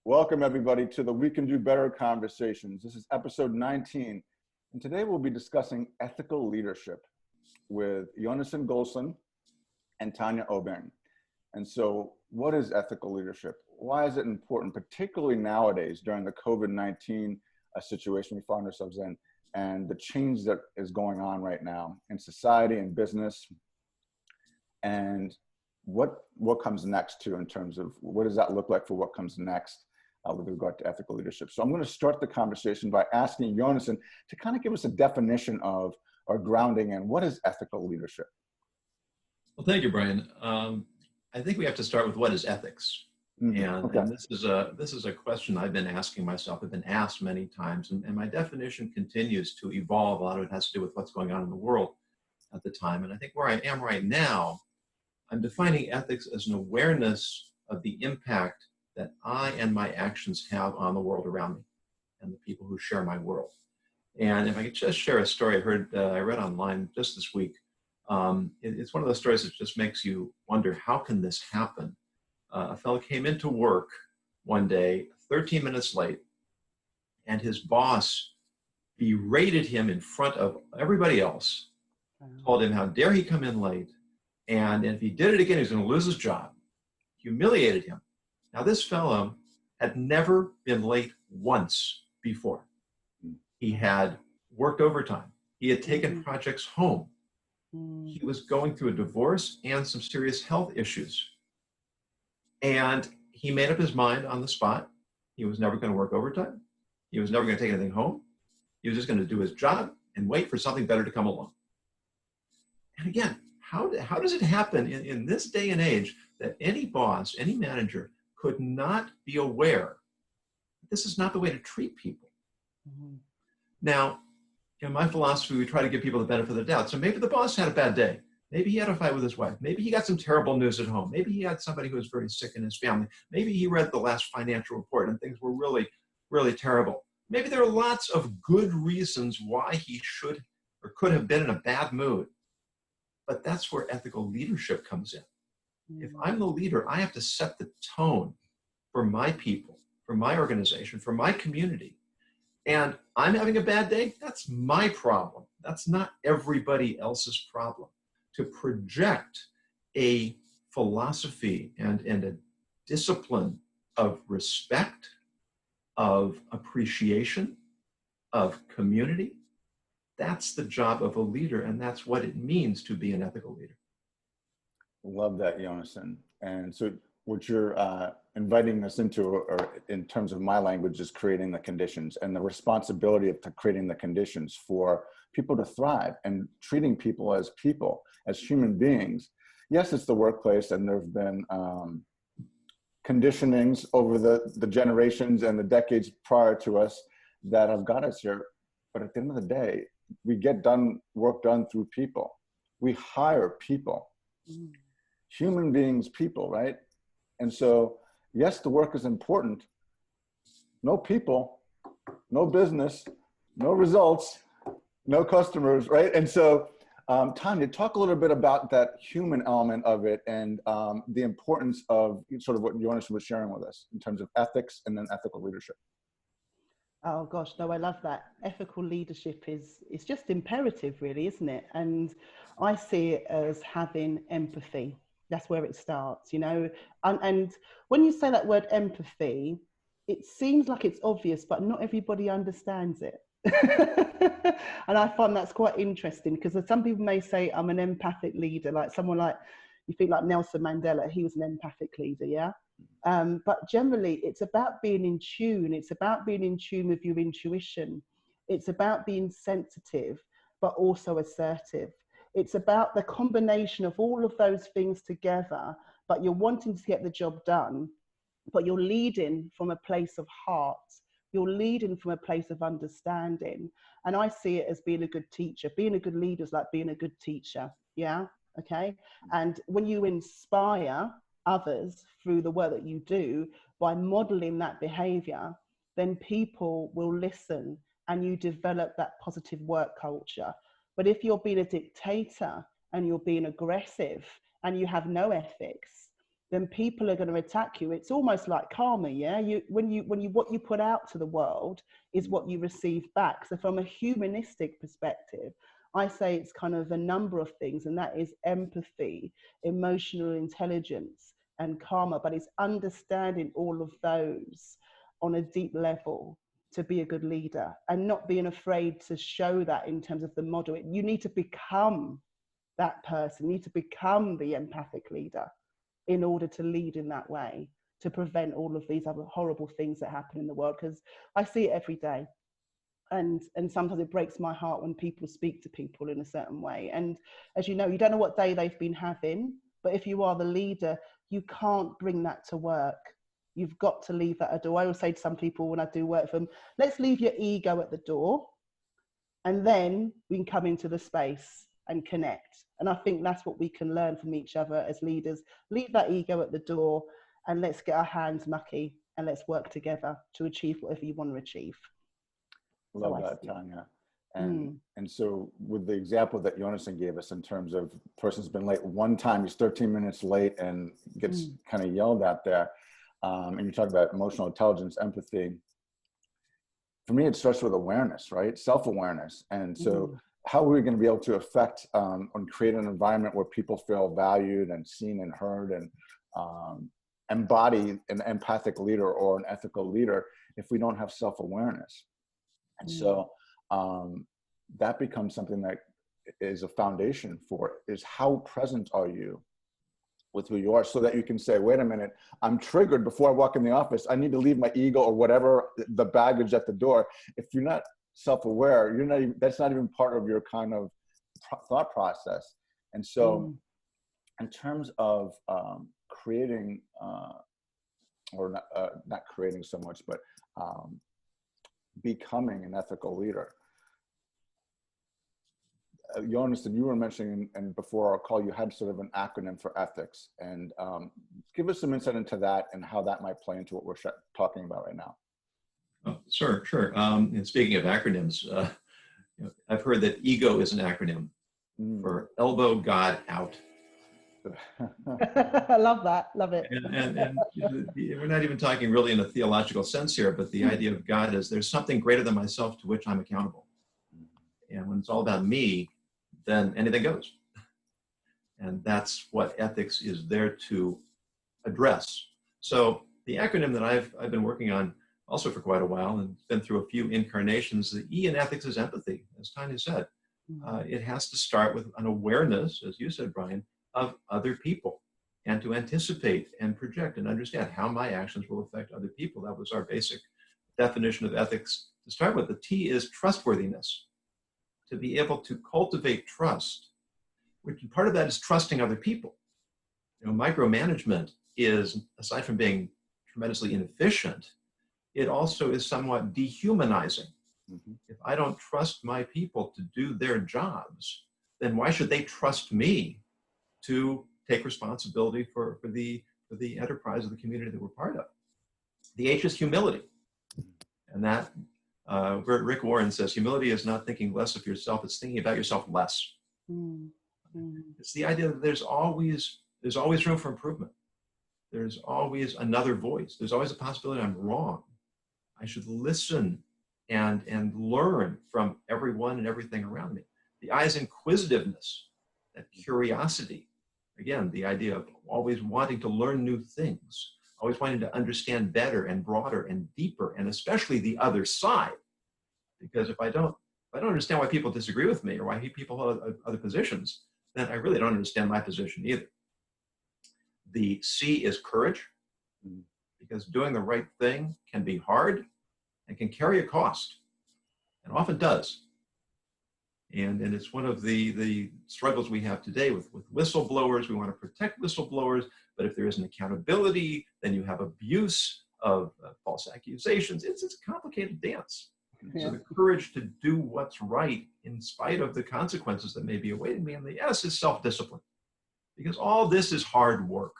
Welcome everybody to the We Can Do Better Conversations. This is episode 19, and today we'll be discussing ethical leadership with Yonason, Goldson and Tanya, Obeng. And so what is ethical leadership? Why is it important, particularly nowadays during the COVID-19 situation we find ourselves in and the change that is going on right now in society and business, and what comes next too, in terms of what does that look like for what comes next with regard to ethical leadership. So I'm going to start the conversation by asking Yonason to kind of give us a definition of or grounding in what is ethical leadership. Well, thank you, Brian. I think we have to start with what is ethics. And this is a question I've been asking myself. I've been asked many times, and my definition continues to evolve. A lot of it has to do with what's going on in the world at the time. And I think where I am right now, I'm defining ethics as an awareness of the impact that I and my actions have on the world around me and the people who share my world. And if I could just share a story I read online just this week. It's one of those stories that just makes you wonder, how can this happen? A fellow came into work one day, 13 minutes late, and his boss berated him in front of everybody else, told him how dare he come in late, and if he did it again, he was going to lose his job, humiliated him. Now, this fellow had never been late once before. He had worked overtime. He had taken projects home. He was going through a divorce and some serious health issues. And he made up his mind on the spot. He was never going to work overtime. He was never going to take anything home. He was just going to do his job and wait for something better to come along. And again, how does it happen in this day and age that any boss, any manager could not be aware that this is not the way to treat people? Now, in my philosophy, we try to give people the benefit of the doubt. So maybe the boss had a bad day. Maybe he had a fight with his wife. Maybe he got some terrible news at home. Maybe he had somebody who was very sick in his family. Maybe he read the last financial report and things were really, really terrible. Maybe there are lots of good reasons why he should or could have been in a bad mood. But that's where ethical leadership comes in. If I'm the leader, I have to set the tone for my people, for my organization, for my community. And I'm having a bad day, that's my problem. That's not everybody else's problem. To project a philosophy and a discipline of respect, of appreciation, of community, that's the job of a leader, and that's what it means to be an ethical leader. Love that, Yonason. And so what you're inviting us into, or in terms of my language, is creating the conditions and the responsibility of creating the conditions for people to thrive and treating people, as human beings. Yes, it's the workplace, and there have been conditionings over the generations and the decades prior to us that have got us here. But at the end of the day, we get work done through people. We hire people, human beings, people, right? And so, yes, the work is important. No people, no business, no results, no customers, right? And so, Tanya, talk a little bit about that human element of it and the importance of sort of what Yonason was sharing with us in terms of ethics and then ethical leadership. Oh gosh, no, I love that. Ethical leadership is just imperative, really, isn't it? And I see it as having empathy. That's where it starts, you know. And when you say that word empathy, it seems like it's obvious, but not everybody understands it. And I find that's quite interesting, because some people may say I'm an empathic leader, like someone like, you think like Nelson Mandela, he was an empathic leader, yeah? But generally, it's about being in tune. It's about being in tune with your intuition. It's about being sensitive, but also assertive. It's about the combination of all of those things together, but you're wanting to get the job done, but you're leading from a place of heart. You're leading from a place of understanding. And I see it as being a good teacher. Being a good leader is like being a good teacher. Yeah. Okay. And when you inspire others through the work that you do by modeling that behavior, then people will listen and you develop that positive work culture. But if you're being a dictator and you're being aggressive and you have no ethics, then people are going to attack you. It's almost like karma, yeah? What you put out to the world is what you receive back. So from a humanistic perspective, I say it's kind of a number of things, and that is empathy, emotional intelligence, and karma, but it's understanding all of those on a deep level to be a good leader, and not being afraid to show that in terms of the model. You need to become that person, you need to become the empathic leader in order to lead in that way, to prevent all of these other horrible things that happen in the world, because I see it every day. And sometimes it breaks my heart when people speak to people in a certain way. And as you know, you don't know what day they've been having, but if you are the leader, you can't bring that to work. You've got to leave that at the door. I always say to some people when I do work for them, let's leave your ego at the door, and then we can come into the space and connect. And I think that's what we can learn from each other as leaders. Leave that ego at the door, and let's get our hands mucky, and let's work together to achieve whatever you want to achieve. Love that, Tanya. And so with the example that Yonason gave us in terms of person's been late one time, he's 13 minutes late and gets kind of yelled at there. And you talk about emotional intelligence, empathy. For me, it starts with awareness, right? Self-awareness. And so how are we going to be able to affect and create an environment where people feel valued and seen and heard, and embody an empathic leader or an ethical leader if we don't have self-awareness? And so that becomes something that is a foundation for it, is how present are you with who you are, so that you can say, wait a minute, I'm triggered before I walk in the office. I need to leave my ego or whatever, the baggage at the door. If you're not self-aware, you're not even, that's not even part of your kind of thought process. And so in terms of creating, or not creating so much, but becoming an ethical leader. Yonason, you were mentioning, and before our call, you had sort of an acronym for ethics, and give us some insight into that and how that might play into what we're talking about right now. Oh, sure. And speaking of acronyms, I've heard that EGO is an acronym for elbow God out. I love that. Love it. And we're not even talking really in a theological sense here, but the idea of God is there's something greater than myself to which I'm accountable. And when it's all about me, then anything goes. And that's what ethics is there to address. So the acronym that I've been working on also for quite a while, and been through a few incarnations, the E in ethics is empathy, as Tanya said. It has to start with an awareness, as you said, Brian, of other people, and to anticipate and project and understand how my actions will affect other people. That was our basic definition of ethics to start with. The T is trustworthiness, to be able to cultivate trust, which part of that is trusting other people. Micromanagement is, aside from being tremendously inefficient, it also is somewhat dehumanizing. If I don't trust my people to do their jobs, then why should they trust me to take responsibility for the enterprise of the community that we're part of? The H is humility. And that, Rick Warren says, humility is not thinking less of yourself, it's thinking about yourself less. It's the idea that there's always room for improvement. There's always another voice. There's always a possibility I'm wrong. I should listen and learn from everyone and everything around me. The I is inquisitiveness, that curiosity. Again, the idea of always wanting to learn new things, always wanting to understand better and broader and deeper, and especially the other side. Because if I don't understand why people disagree with me or why people have other positions, then I really don't understand my position either. The C is courage, because doing the right thing can be hard and can carry a cost, and often does. And it's one of the struggles we have today with whistleblowers. We want to protect whistleblowers, but if there isn't accountability, then you have abuse of false accusations. It's a complicated dance. So the courage to do what's right in spite of the consequences that may be awaiting me. And the S is self-discipline, because all this is hard work.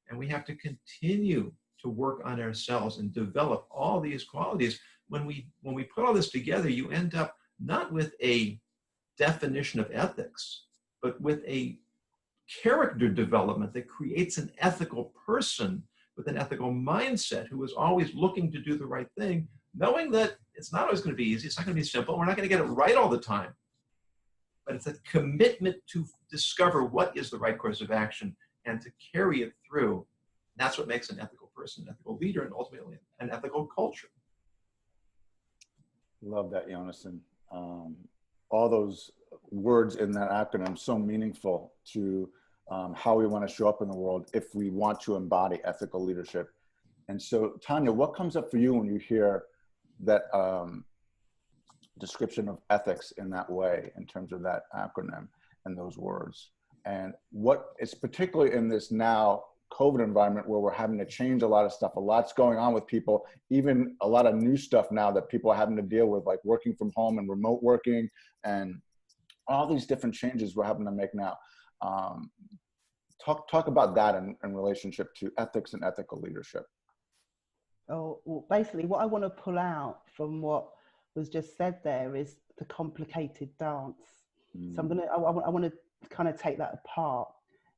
And we have to continue to work on ourselves and develop all these qualities. When we put all this together, you end up not with a definition of ethics, but with a character development that creates an ethical person with an ethical mindset who is always looking to do the right thing, knowing that it's not always going to be easy, it's not going to be simple, we're not going to get it right all the time. But it's a commitment to discover what is the right course of action and to carry it through. That's what makes an ethical person, an ethical leader, and ultimately an ethical culture. Love that, Yonason. All those words in that acronym so meaningful to how we want to show up in the world if we want to embody ethical leadership. And so, Tanya, what comes up for you when you hear that description of ethics in that way, in terms of that acronym and those words? And what is particularly in this now COVID environment where we're having to change a lot of stuff, a lot's going on with people, even a lot of new stuff now that people are having to deal with, like working from home and remote working and all these different changes we're having to make now. Talk about that in relationship to ethics and ethical leadership. Oh, well, basically what I want to pull out from what was just said there is the complicated dance. So I want to kind of take that apart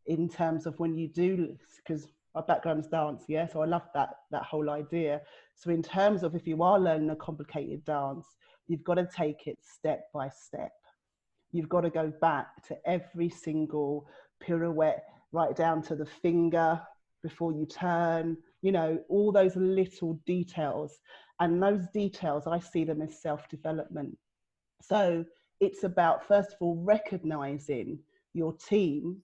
in terms of when you do, because my background is dance, yeah, so I love that whole idea. So in terms of if you are learning a complicated dance, you've got to take it step by step. You've got to go back to every single pirouette, right down to the finger before you turn, you know, all those little details. And those details, I see them as self-development. So it's about, first of all, recognizing your team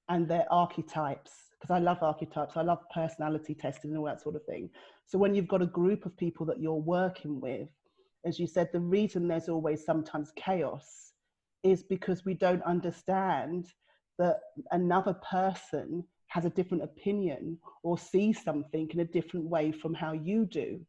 and their archetypes, because I love archetypes. I love personality testing and all that sort of thing. So when you've got a group of people that you're working with, as you said, the reason there's always sometimes chaos is because we don't understand that another person has a different opinion or sees something in a different way from how you do.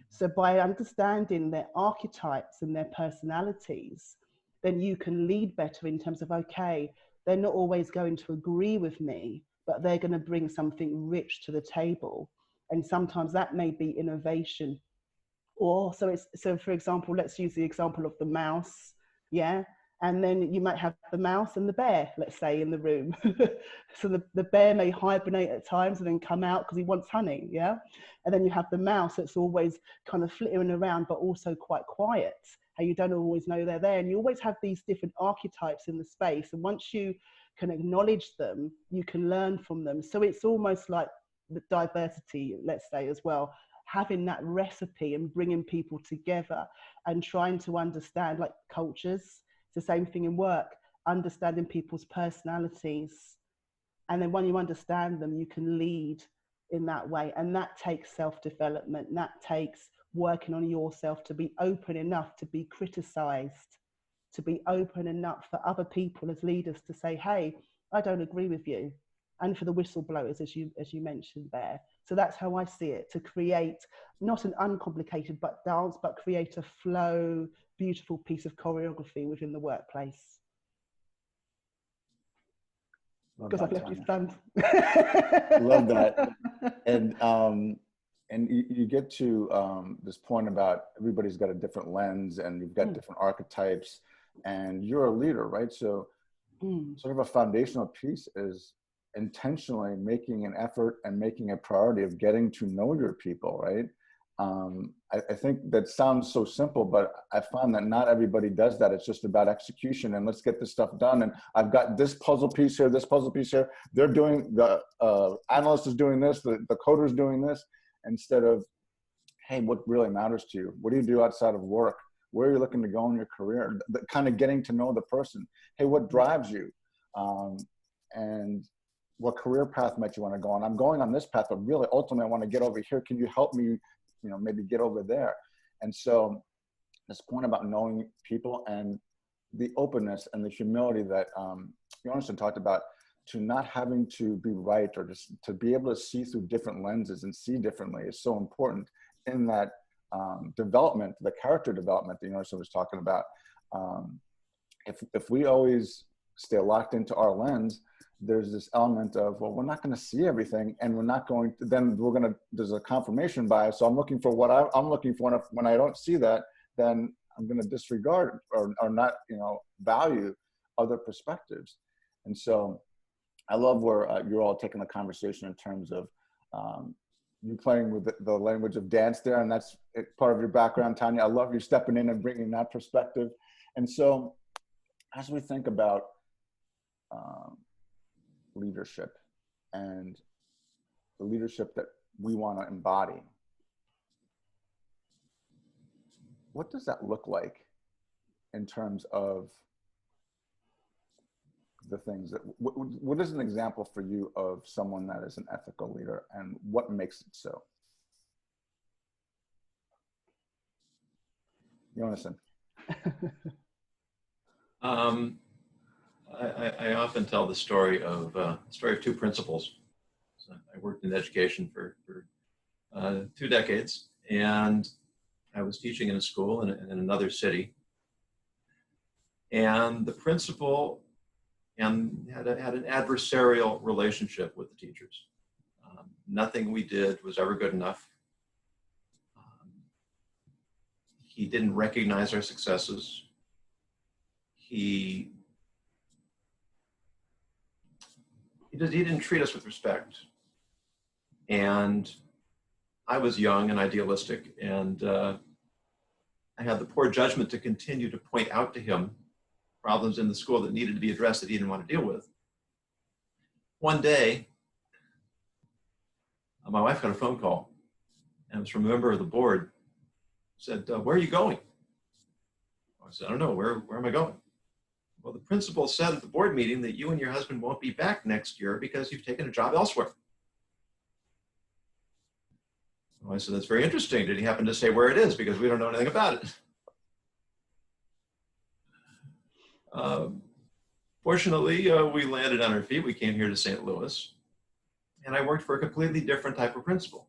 So by understanding their archetypes and their personalities, then you can lead better in terms of, okay, they're not always going to agree with me, but they're going to bring something rich to the table. And sometimes that may be innovation. Or so for example, let's use the example of the mouse, yeah? And then you might have the mouse and the bear, let's say, in the room. So the bear may hibernate at times and then come out because he wants honey, yeah? And then you have the mouse that's always kind of flittering around, but also quite quiet. How you don't always know they're there. And you always have these different archetypes in the space. And once you can acknowledge them, you can learn from them. So it's almost like the diversity, let's say, as well. Having that recipe and bringing people together and trying to understand, like, cultures. It's the same thing in work, understanding people's personalities. And then when you understand them, you can lead in that way. And that takes self-development. That takes working on yourself to be open enough to be criticized, to be open enough for other people as leaders to say, hey, I don't agree with you. And for the whistleblowers, as you mentioned there. So that's how I see it, to create not an uncomplicated dance, but create a flow, beautiful piece of choreography within the workplace. Because I've left you stunned. Love that. And you get to this point about everybody's got a different lens and you've got different archetypes and you're a leader, right? So sort of a foundational piece is intentionally making an effort and making a priority of getting to know your people, right? I think that sounds so simple, but I found that not everybody does that. It's just about execution and let's get this stuff done. And I've got this puzzle piece here, this puzzle piece here. They're doing, the analyst is doing this, the coder is doing this, instead of, hey, what really matters to you? What do you do outside of work? Where are you looking to go in your career? Kind of getting to know the person. Hey, what drives you? And what career path might you want to go on? I'm going on this path, but really ultimately I want to get over here. Can you help me, maybe get over there? And so this point about knowing people and the openness and the humility that Yonason talked about, to not having to be right or just to be able to see through different lenses and see differently is so important in that development, the character development that Yonason was talking about. If we always stay locked into our lens, there's this element of, well, we're not going to see everything, and we're not going to, then there's a confirmation bias. So I'm looking for what I'm looking for. And when I don't see that, then I'm going to disregard or not, value other perspectives. And so I love where you're all taking the conversation in terms of you playing with the language of dance there, and that's part of your background, Tanya. I love you stepping in and bringing that perspective. And so as we think about leadership and the leadership that we want to embody, what does that look like in terms of the things that, what is an example for you of someone that is an ethical leader, and what makes it so? Yonason. I often tell the story of two principals. So I worked in education for 2 decades, and I was teaching in a school in another city. And the principal had an adversarial relationship with the teachers. Nothing we did was ever good enough. He didn't recognize our successes. He didn't treat us with respect. And I was young and idealistic, and I had the poor judgment to continue to point out to him problems in the school that needed to be addressed that he didn't want to deal with. One day, my wife got a phone call, and it was from a member of the board. Said, "Where are you going?" I said, "I don't know. Where am I going?" "Well, the principal said at the board meeting that you and your husband won't be back next year because you've taken a job elsewhere." Well, I said, "That's very interesting. Did he happen to say where it is? Because we don't know anything about it." Fortunately, we landed on our feet. We came here to St. Louis, and I worked for a completely different type of principal.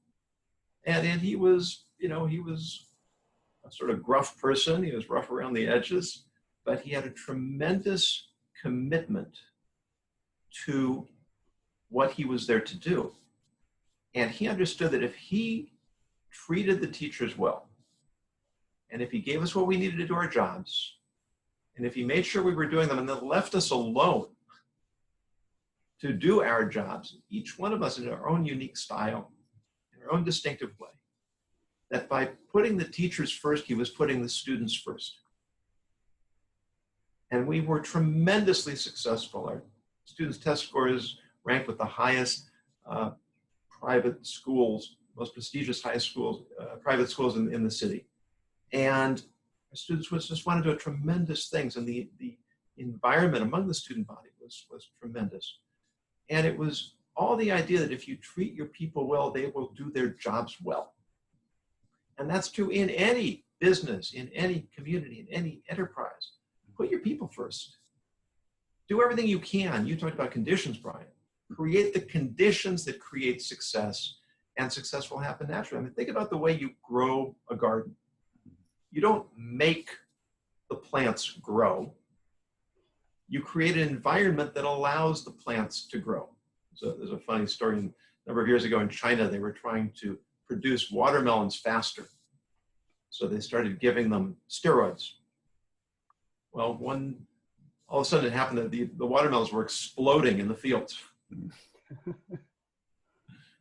And he was, he was a sort of gruff person. He was rough around the edges, but he had a tremendous commitment to what he was there to do. And he understood that if he treated the teachers well, and if he gave us what we needed to do our jobs, and if he made sure we were doing them and then left us alone to do our jobs, each one of us in our own unique style, in our own distinctive way, that by putting the teachers first, he was putting the students first. And we were tremendously successful. Our students' test scores ranked with the highest private schools, most prestigious high schools, private schools in the city. And our students just wanted to do tremendous things, and the environment among the student body was tremendous. And it was all the idea that if you treat your people well, they will do their jobs well. And that's true in any business, in any community, in any enterprise. Put your people first. Do everything you can. You talked about conditions, Brian. Create the conditions that create success, and success will happen naturally. I mean, think about the way you grow a garden. You don't make the plants grow. You create an environment that allows the plants to grow. So there's a funny story. A number of years ago in China, they were trying to produce watermelons faster. So they started giving them steroids. Well, all of a sudden it happened that the watermelons were exploding in the fields.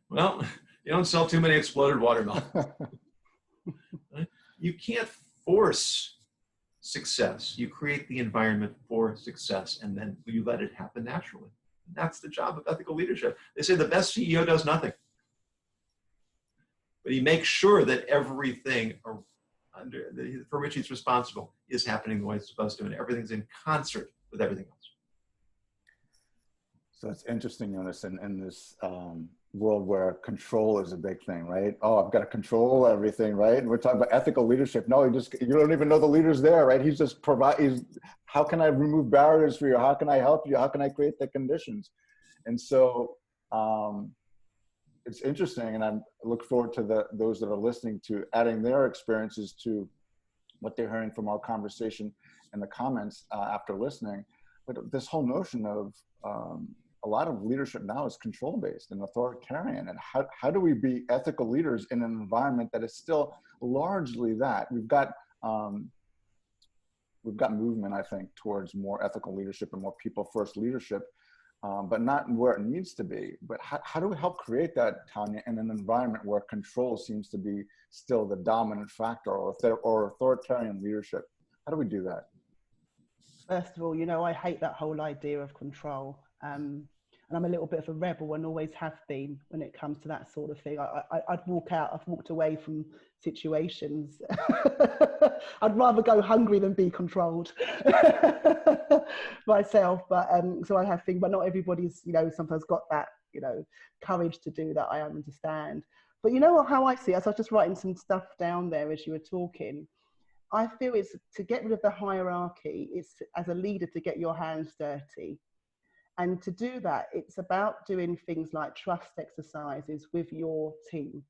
Well, you don't sell too many exploded watermelons. You can't force success. You create the environment for success, and then you let it happen naturally. And that's the job of ethical leadership. They say the best CEO does nothing, but he makes sure that everything for which he's responsible is happening the way it's supposed to, and everything's in concert with everything else. So it's interesting, Yonason, in this world where control is a big thing, right? Oh, I've got to control everything, right? And we're talking about ethical leadership. No, you don't even know the leader's there, right? He's just how can I remove barriers for you? How can I help you? How can I create the conditions? And so it's interesting, and I look forward to those that are listening to adding their experiences to what they're hearing from our conversation and the comments after listening. But this whole notion of a lot of leadership now is control-based and authoritarian. And how do we be ethical leaders in an environment that is still largely that? We've got movement, I think, towards more ethical leadership and more people-first leadership. but not where it needs to be. But how do we help create that, Tanya, in an environment where control seems to be still the dominant factor, or authoritarian leadership? How do we do that? First of all, you know, I hate that whole idea of control. And I'm a little bit of a rebel and always have been when it comes to that sort of thing. I've walked away from situations. I'd rather go hungry than be controlled myself. But so I have things, but not everybody's, you know, sometimes got that, you know, courage to do that. I understand. But you know how I see it, as I was just writing some stuff down there as you were talking, I feel it's to get rid of the hierarchy. It's as a leader to get your hands dirty. And to do that, it's about doing things like trust exercises with your team.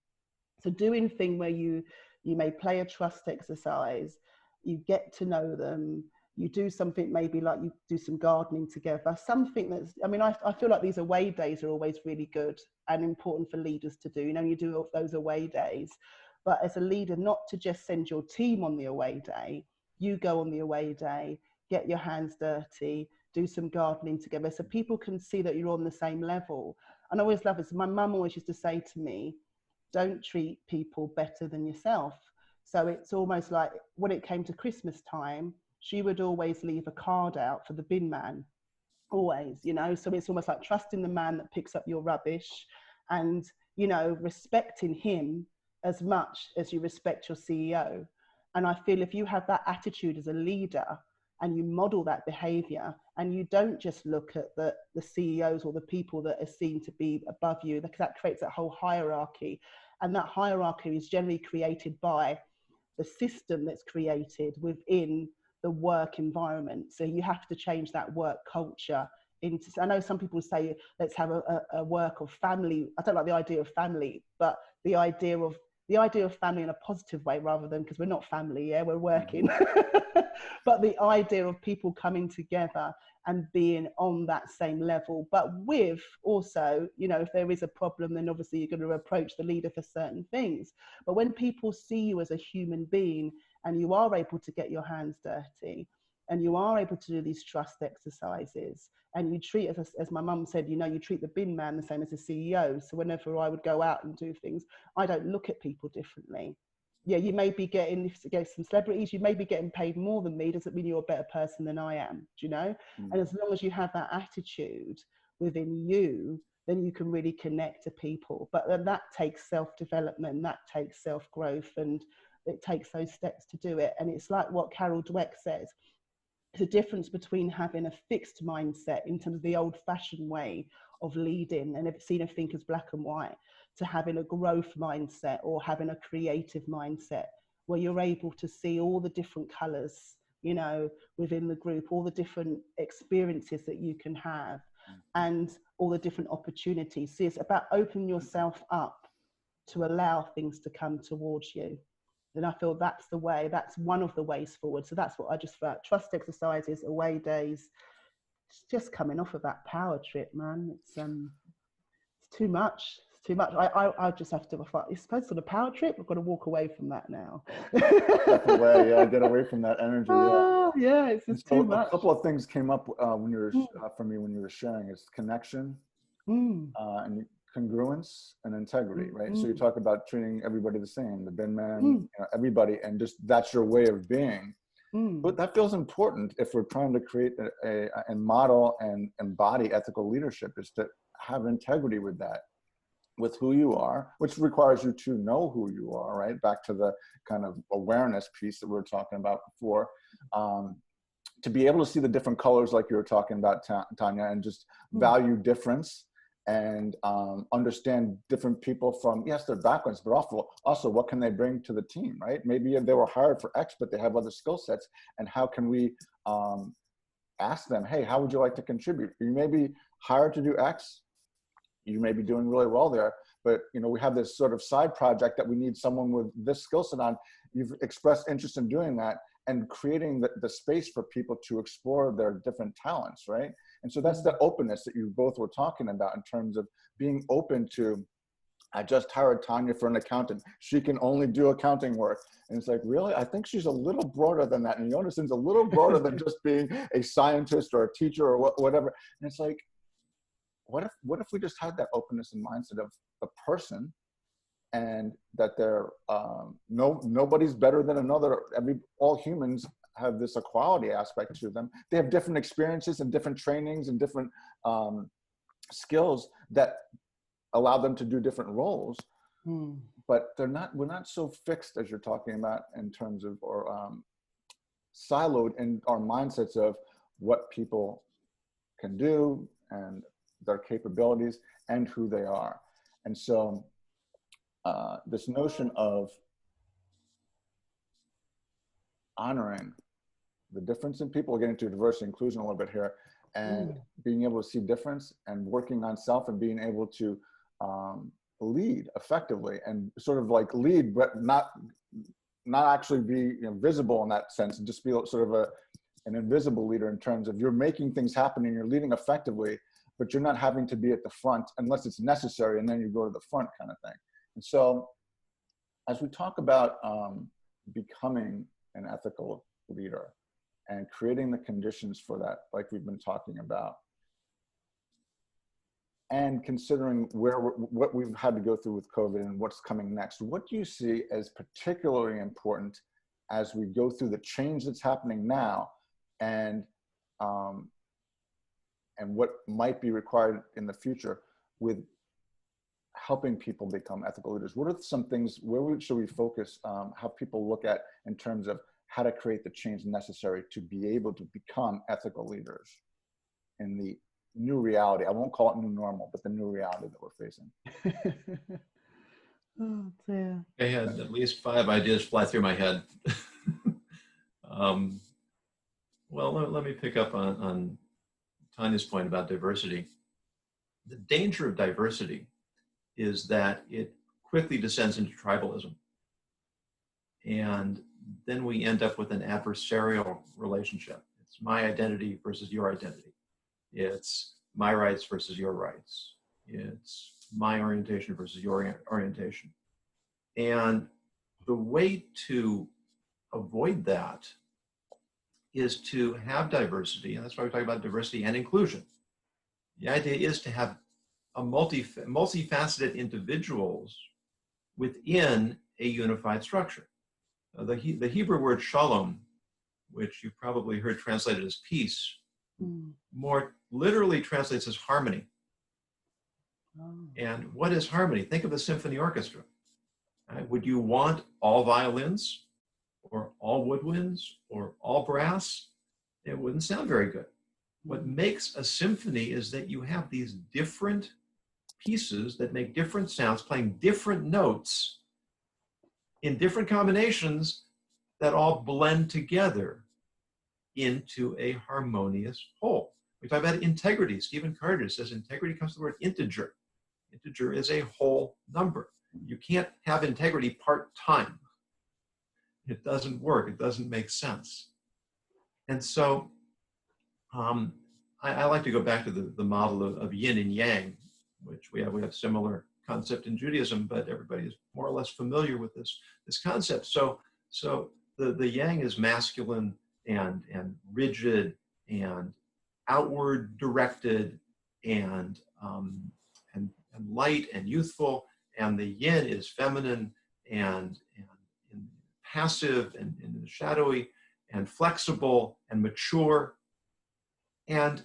So doing thing where you may play a trust exercise, you get to know them, you do something maybe like you do some gardening together, something that's, I mean, I feel like these away days are always really good and important for leaders to do. You know, you do those away days, but as a leader, not to just send your team on the away day, you go on the away day, get your hands dirty, do some gardening together so people can see that you're on the same level. And I always love this. My mum always used to say to me, don't treat people better than yourself. So it's almost like when it came to Christmas time, she would always leave a card out for the bin man, always, you know. So it's almost like trusting the man that picks up your rubbish and, you know, respecting him as much as you respect your CEO. And I feel if you have that attitude as a leader, and you model that behavior, and you don't just look at the CEOs or the people that are seen to be above you, because that creates that whole hierarchy. And that hierarchy is generally created by the system that's created within the work environment. So you have to change that work culture into, I know some people say, let's have a work of family. I don't like the idea of family, but the idea of family in a positive way, rather than, because we're not family, yeah, we're working. But the idea of people coming together and being on that same level, but with also, you know, if there is a problem, then obviously you're going to approach the leader for certain things. But when people see you as a human being and you are able to get your hands dirty and you are able to do these trust exercises, and you treat, as my mum said, you know, you treat the bin man the same as the CEO. So whenever I would go out and do things, I don't look at people differently. Yeah, you may be getting, if against some celebrities, you may be getting paid more than me, doesn't mean you're a better person than I am, do you know? And as long as you have that attitude within you, then you can really connect to people. But then that takes self-development, that takes self-growth, and it takes those steps to do it. And it's like what Carol Dweck says, it's a difference between having a fixed mindset in terms of the old-fashioned way of leading and seeing everything as black and white, to having a growth mindset or having a creative mindset where you're able to see all the different colors, you know, within the group, all the different experiences that you can have and all the different opportunities. So it's about opening yourself up to allow things to come towards you. And I feel that's the way, that's one of the ways forward. So that's what I just felt. Trust exercises, away days, it's just coming off of that power trip, man. It's too much. It's too much. I just have to, it's supposed to be a power trip. I've got to walk away from that now. Step away, yeah, get away from that energy. Yeah, it's just too much. A couple of things came up when you were for me when you were sharing. Is connection, and congruence and integrity, right? So you talk about treating everybody the same, the bin man, you know, everybody, and just that's your way of being. But that feels important if we're trying to create and model and embody ethical leadership, is to have integrity with that, with who you are, which requires you to know who you are, right? Back to the kind of awareness piece that we were talking about before. To be able to see the different colors like you were talking about, Tanya, and just value difference and understand different people from, yes, their backgrounds, but also what can they bring to the team, right? Maybe they were hired for X, but they have other skill sets, and how can we ask them, hey, how would you like to contribute? You may be hired to do X, you may be doing really well there, but you know, we have this sort of side project that we need someone with this skill set on. You've expressed interest in doing that and creating the space for people to explore their different talents, right? And so that's the openness that you both were talking about in terms of being open to, I just hired Tanya for an accountant. She can only do accounting work. And it's like, really? I think she's a little broader than that. And Yonason's a little broader than just being a scientist or a teacher or whatever. And it's like, what if we just had that openness and mindset of the person, and that they're nobody's better than another. All humans have this equality aspect to them. They have different experiences and different trainings and different skills that allow them to do different roles. But we're not so fixed as you're talking about in terms of, or siloed in our mindsets of what people can do and their capabilities and who they are. And so this notion of honoring the difference in people, we're getting to diversity and inclusion a little bit here, and being able to see difference and working on self and being able to lead effectively, and sort of like lead, but not actually be visible in that sense, and just be sort of an invisible leader in terms of you're making things happen and you're leading effectively, but you're not having to be at the front unless it's necessary, and then you go to the front kind of thing. And so as we talk about becoming an ethical leader and creating the conditions for that, like we've been talking about, and considering what we've had to go through with COVID and what's coming next, what do you see as particularly important as we go through the change that's happening now, and what might be required in the future with helping people become ethical leaders? What are some things, should we focus, have people look at in terms of how to create the change necessary to be able to become ethical leaders in the new reality? I won't call it new normal, but the new reality that we're facing. Oh dear. I had at least 5 ideas fly through my head. Well, let me pick up on Tanya's point about diversity. The danger of diversity is that it quickly descends into tribalism. And then we end up with an adversarial relationship. It's my identity versus your identity. It's my rights versus your rights. It's my orientation versus your orientation. And the way to avoid that is to have diversity, and that's why we talk about diversity and inclusion. The idea is to have a multifaceted individuals within a unified structure. The Hebrew word shalom, which you probably heard translated as peace, more literally translates as harmony. And what is harmony? Think of a symphony orchestra. Would you want all violins or all woodwinds or all brass? It wouldn't sound very good. What makes a symphony is that you have these different pieces that make different sounds, playing different notes in different combinations that all blend together into a harmonious whole. We talk about integrity. Stephen Carter says integrity comes from the word integer. Integer is a whole number. You can't have integrity part-time. It doesn't work. It doesn't make sense. And so I like to go back to the model of yin and yang, which we have similar concept in Judaism, but everybody is more or less familiar with this concept. So the yang is masculine and rigid and outward directed and light and youthful, and the yin is feminine and passive and shadowy and flexible and mature. And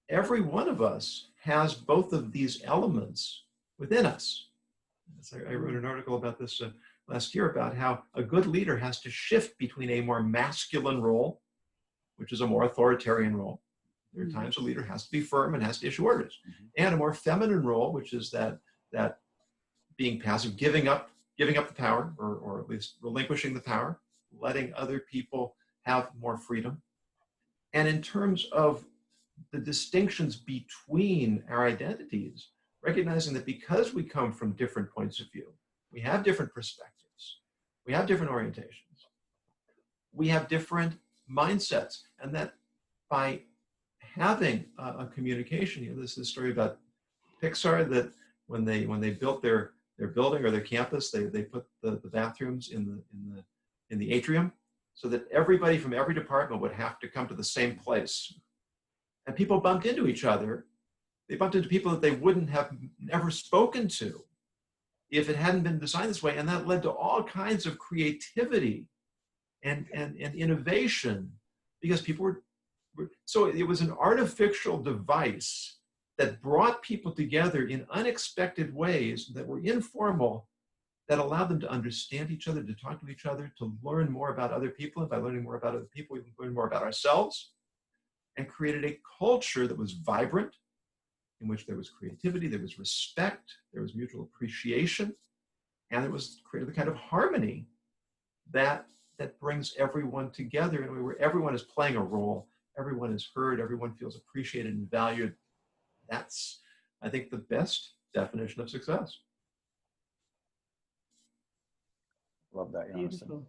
every one of us has both of these elements within us. I wrote an article about this last year about how a good leader has to shift between a more masculine role, which is a more authoritarian role. There are times a leader has to be firm and has to issue orders, and a more feminine role, which is that being passive, giving up the power, or at least relinquishing the power, letting other people have more freedom. And in terms of the distinctions between our identities, recognizing that because we come from different points of view, we have different perspectives, we have different orientations, we have different mindsets, and that by having a communication, there's this story about Pixar that when they built their building or their campus, they put the bathrooms in the atrium so that everybody from every department would have to come to the same place. And people bumped into each other They bumped into people that they wouldn't have never spoken to if it hadn't been designed this way. And that led to all kinds of creativity and innovation, because people were, so it was an artificial device that brought people together in unexpected ways that were informal, that allowed them to understand each other, to talk to each other, to learn more about other people. And by learning more about other people, we can learn more about ourselves, and created a culture that was vibrant, in which there was creativity, there was respect, there was mutual appreciation, and it was created the kind of harmony that brings everyone together in a way where everyone is playing a role, everyone is heard, everyone feels appreciated and valued. That's, I think, the best definition of success. Love that, Yonason. Beautiful.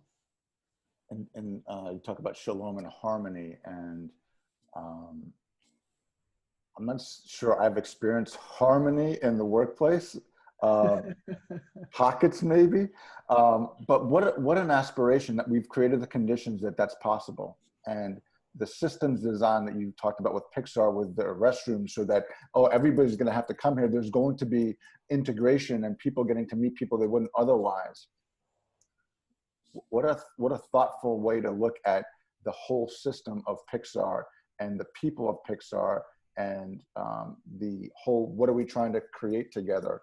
And you talk about shalom and harmony, and I'm not sure I've experienced harmony in the workplace. Pockets maybe, but what an aspiration that we've created the conditions that that's possible. And the systems design that you talked about with Pixar, with the restrooms, so that, oh, everybody's going to have to come here. There's going to be integration and people getting to meet people they wouldn't otherwise. What a thoughtful way to look at the whole system of Pixar and the people of Pixar, and the whole, what are we trying to create together?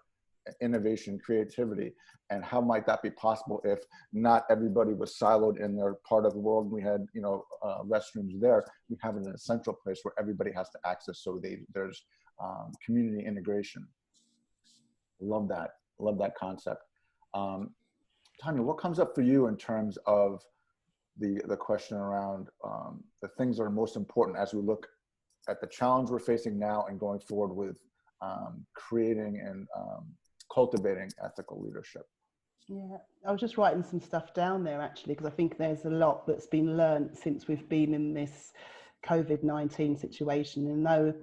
Innovation, creativity, and how might that be possible if not everybody was siloed in their part of the world and we had, you know, restrooms there. We have it in a central place where everybody has to access, so there's community integration. Love that concept. Tanya, what comes up for you in terms of the question around the things that are most important as we look at the challenge we're facing now and going forward with creating and cultivating ethical leadership? Yeah, I was just writing some stuff down there actually, because I think there's a lot that's been learned since we've been in this COVID-19 situation. And though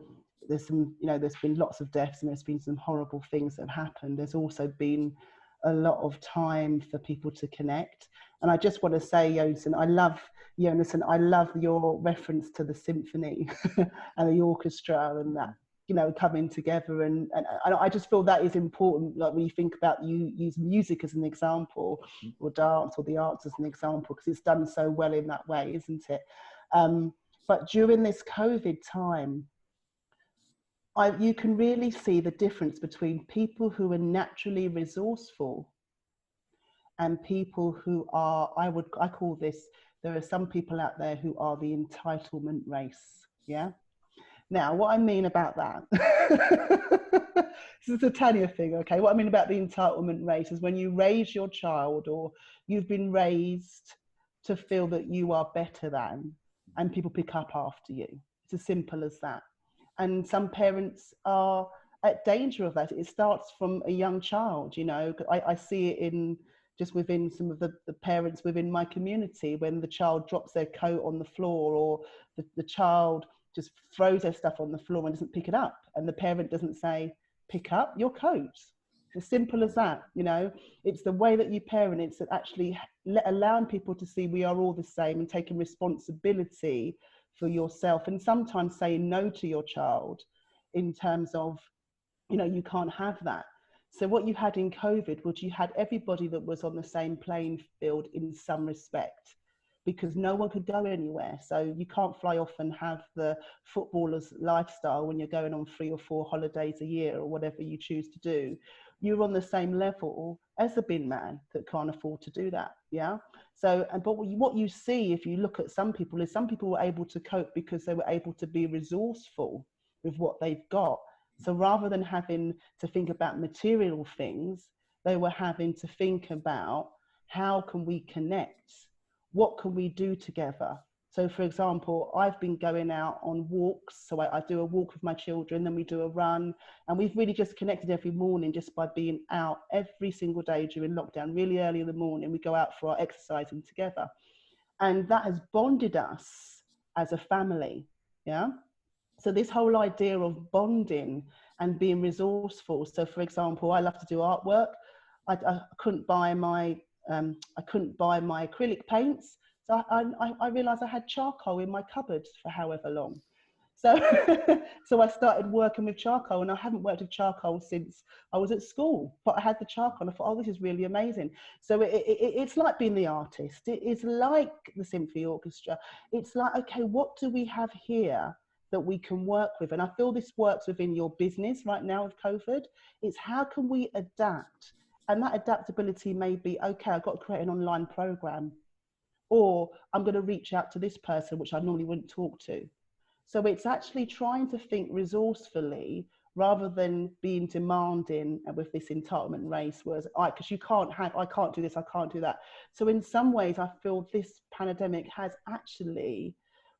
there's some, you know, there's been lots of deaths and there's been some horrible things that have happened, there's also been a lot of time for people to connect. And I just want to say, Yonason, I love your reference to the symphony and the orchestra and that, you know, coming together. And I just feel that is important. Like when you think about, you use music as an example, or dance or the arts as an example, because it's done so well in that way, isn't it? But during this COVID time, you can really see the difference between people who are naturally resourceful and people who are, I call this, there are some people out there who are the entitlement race. Yeah. Now, what I mean about that, this is a Tanya thing, okay? What I mean about the entitlement race is when you raise your child, or you've been raised to feel that you are better than, and people pick up after you. It's as simple as that. And some parents are at danger of that. It starts from a young child, you know. I see it in just within some of the parents within my community, when the child drops their coat on the floor, or the child just throws their stuff on the floor and doesn't pick it up. And the parent doesn't say, pick up your coat. As simple as that, you know. It's the way that you parent. It's actually allowing people to see we are all the same, and taking responsibility for yourself, and sometimes saying no to your child in terms of, you know, you can't have that. So what you had in COVID was you had everybody that was on the same playing field in some respect, because no one could go anywhere. So you can't fly off and have the footballer's lifestyle when you're going on 3 or 4 holidays a year, or whatever you choose to do. You're on the same level as a bin man that can't afford to do that. Yeah. So, but what you see, if you look at some people, is some people were able to cope because they were able to be resourceful with what they've got. So rather than having to think about material things, they were having to think about, how can we connect? What can we do together? So for example, I've been going out on walks. So I do a walk with my children, then we do a run. And we've really just connected every morning just by being out every single day during lockdown. Really early in the morning, we go out for our exercising together. And that has bonded us as a family. Yeah. So this whole idea of bonding and being resourceful. So for example, I love to do artwork. I couldn't buy my acrylic paints. So I realized I had charcoal in my cupboard for however long. So, so I started working with charcoal, and I haven't worked with charcoal since I was at school, but I had the charcoal and I thought, oh, this is really amazing. So it's like being the artist. It is like the symphony orchestra. It's like, okay, what do we have here that we can work with? And I feel this works within your business right now with COVID. It's how can we adapt? And that adaptability may be, okay, I've got to create an online program, or I'm going to reach out to this person, which I normally wouldn't talk to. So it's actually trying to think resourcefully rather than being demanding with this entitlement race, whereas because you can't have, I can't do this, I can't do that. So in some ways, I feel this pandemic has actually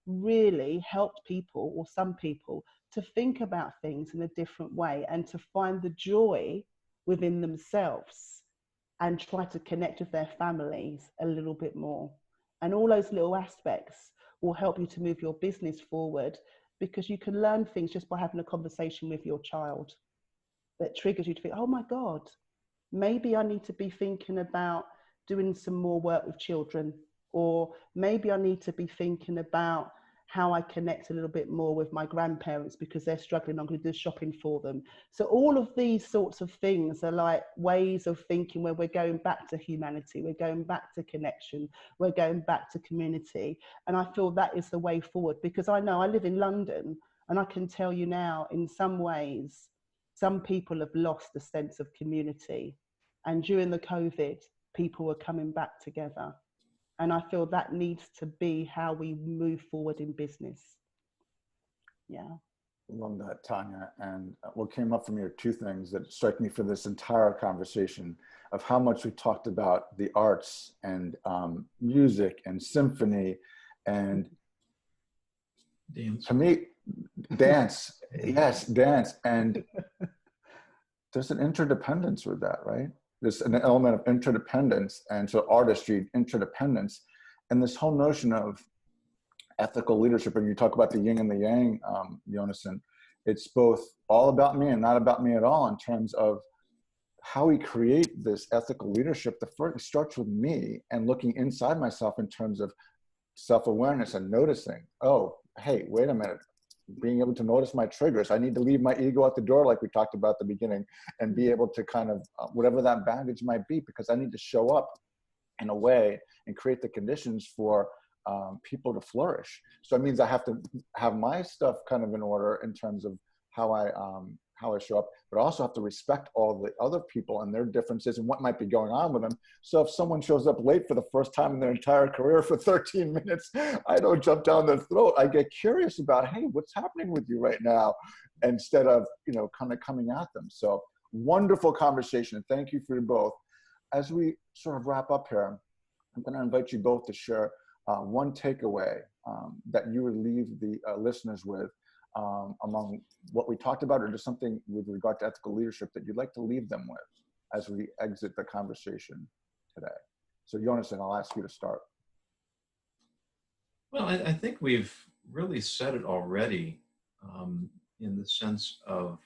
really helped people, or some people, to think about things in a different way and to find the joy within themselves and try to connect with their families a little bit more. And all those little aspects will help you to move your business forward, because you can learn things just by having a conversation with your child that triggers you to think, oh my God, maybe I need to be thinking about doing some more work with children, or maybe I need to be thinking about how I connect a little bit more with my grandparents because they're struggling. I'm going to do shopping for them. So all of these sorts of things are like ways of thinking where we're going back to humanity, we're going back to connection, we're going back to community. And I feel that is the way forward, because I know I live in London, and I can tell you now, in some ways, some people have lost a sense of community. And during the COVID, people were coming back together. And I feel that needs to be how we move forward in business. Yeah. Love that, Tanya. And what came up from you are two things that strike me for this entire conversation of how much we talked about the arts and music and symphony and dance. To me, dance, yes, dance. And there's an interdependence with that, right? There's an element of interdependence, and so artistry, interdependence, and this whole notion of ethical leadership. And you talk about the yin and the yang, Yonason. It's both all about me and not about me at all, in terms of how we create this ethical leadership. The first starts with me and looking inside myself in terms of self-awareness and noticing, oh, hey, wait a minute. Being able to notice my triggers. I need to leave my ego at the door, like we talked about at the beginning, and be able to kind of, whatever that baggage might be, because I need to show up in a way and create the conditions for people to flourish. So it means I have to have my stuff kind of in order in terms of how I show up, but also have to respect all the other people and their differences and what might be going on with them. So if someone shows up late for the first time in their entire career for 13 minutes, I don't jump down their throat. I get curious about, hey, what's happening with you right now? Instead of, kind of coming at them. So wonderful conversation. Thank you for you both. As we sort of wrap up here, I'm going to invite you both to share one takeaway that you would leave the listeners with among what we talked about, or just something with regard to ethical leadership that you'd like to leave them with as we exit the conversation today. So Yonason, I'll ask you to start. Well, I think we've really said it already, in the sense of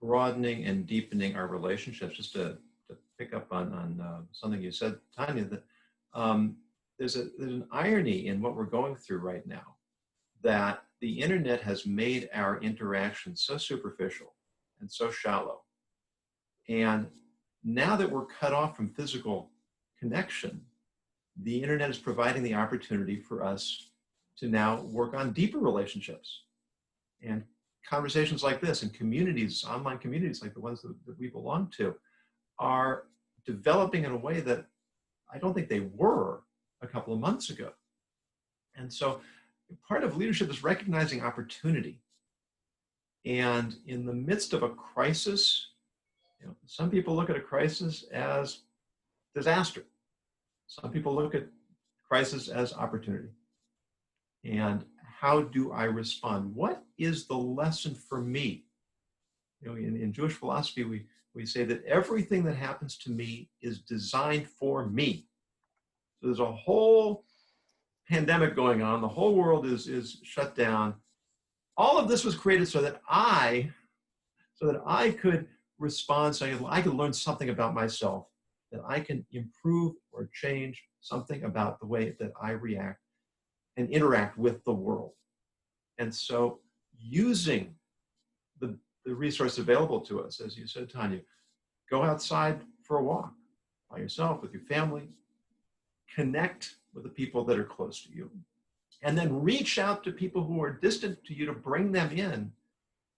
broadening and deepening our relationships. Just to pick up on something you said, Tanya, that there's an irony in what we're going through right now, that the internet has made our interaction so superficial and so shallow. And now that we're cut off from physical connection, the internet is providing the opportunity for us to now work on deeper relationships. And conversations like this and communities, online communities like the ones that we belong to, are developing in a way that I don't think they were a couple of months ago. And so part of leadership is recognizing opportunity. And in the midst of a crisis, some people look at a crisis as disaster. Some people look at crisis as opportunity. And how do I respond? What is the lesson for me? In Jewish philosophy, we say that everything that happens to me is designed for me. So there's a whole pandemic going on. The whole world is shut down. All of this was created so that I could respond, so I could learn something about myself, that I can improve or change something about the way that I react and interact with the world. And so using the resource available to us, as you said, Tanya, go outside for a walk by yourself, with your family, connect with the people that are close to you, and then reach out to people who are distant to you to bring them in.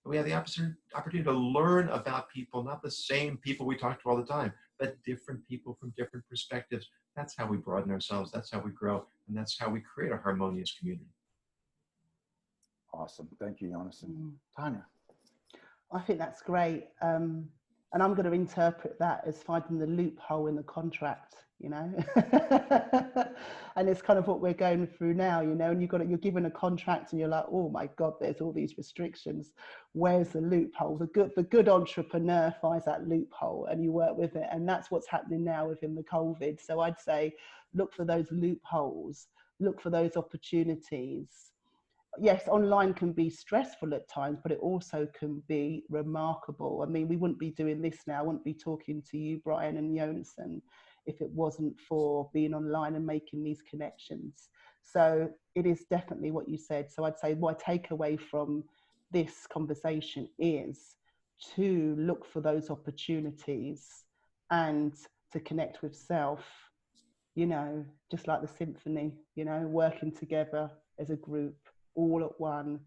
We have the opportunity to learn about people, not the same people we talk to all the time, but different people from different perspectives. That's how we broaden ourselves. That's how we grow. And that's how we create a harmonious community. Awesome. Thank you, Yonason. Tanya. I think that's great. And I'm going to interpret that as finding the loophole in the contract, you know. And it's kind of what we're going through now, you know, and you're given a contract and you're like, oh my God, there's all these restrictions. Where's the loophole? The good entrepreneur finds that loophole and you work with it. And that's what's happening now within the COVID. So I'd say, look for those loopholes, look for those opportunities. Yes, online can be stressful at times, but it also can be remarkable. I mean, we wouldn't be doing this now. I wouldn't be talking to you, Brian and Yonason, if it wasn't for being online and making these connections. So it is definitely what you said. So I'd say my takeaway from this conversation is to look for those opportunities and to connect with self, you know, just like the symphony, you know, working together as a group, all at one,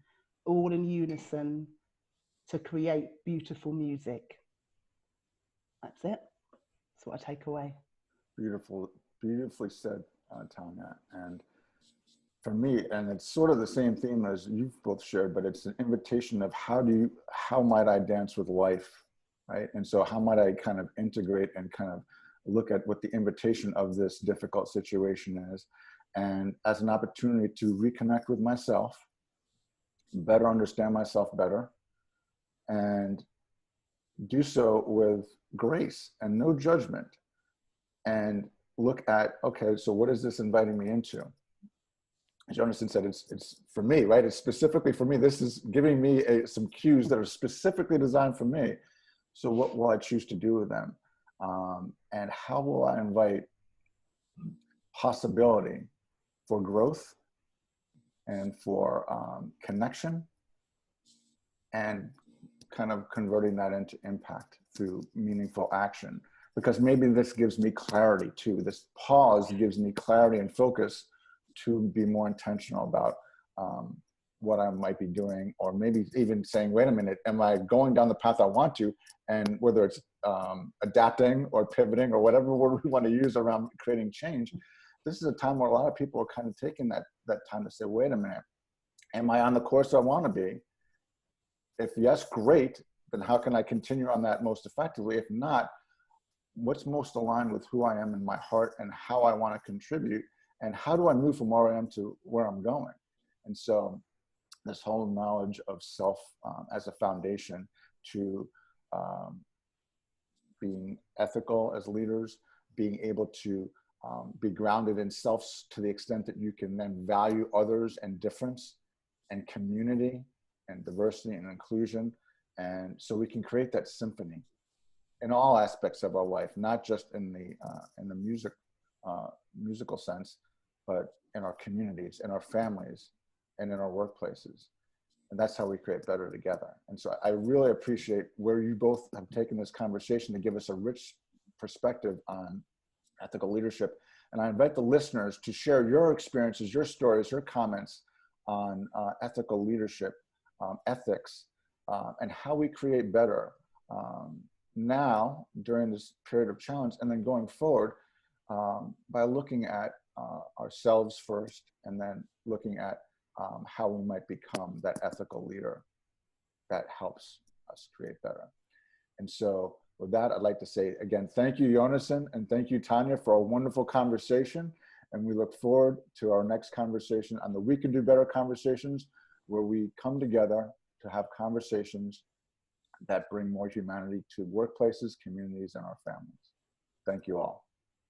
all in unison to create beautiful music. That's it. That's what I take away. Beautiful, beautifully said, Tanya. And for me, and it's sort of the same theme as you've both shared, but it's an invitation of how might I dance with life, right? And so how might I kind of integrate and kind of look at what the invitation of this difficult situation is, and as an opportunity to reconnect with myself, better understand myself better, and do so with grace and no judgment, and look at, okay, so what is this inviting me into? As Yonason said, it's for me, right? It's specifically for me. This is giving me some cues that are specifically designed for me. So what will I choose to do with them? And how will I invite possibility for growth and for connection, and kind of converting that into impact through meaningful action? Because maybe this gives me clarity too. This pause gives me clarity and focus to be more intentional about what I might be doing, or maybe even saying, wait a minute, am I going down the path I want to? And whether it's adapting or pivoting or whatever word we want to use around creating change, this is a time where a lot of people are kind of taking that time to say, wait a minute, am I on the course I want to be? If yes, great, then how can I continue on that most effectively? If not, what's most aligned with who I am in my heart and how I want to contribute, and how do I move from where I am to where I'm going? And so this whole knowledge of self as a foundation to being ethical as leaders, being able to be grounded in self to the extent that you can then value others and difference and community and diversity and inclusion. And so we can create that symphony in all aspects of our life, not just in the musical sense, but in our communities, in our families, and in our workplaces. And that's how we create better together. And so I really appreciate where you both have taken this conversation to give us a rich perspective on ethical leadership. And I invite the listeners to share your experiences, your stories, your comments on ethical leadership, ethics, and how we create better now during this period of challenge, and then going forward by looking at ourselves first, and then looking at how we might become that ethical leader that helps us create better. And so with that, I'd like to say again, thank you, Yonason, and thank you, Tanya, for a wonderful conversation. And we look forward to our next conversation on the We Can Do Better conversations, where we come together to have conversations that bring more humanity to workplaces, communities, and our families. Thank you all.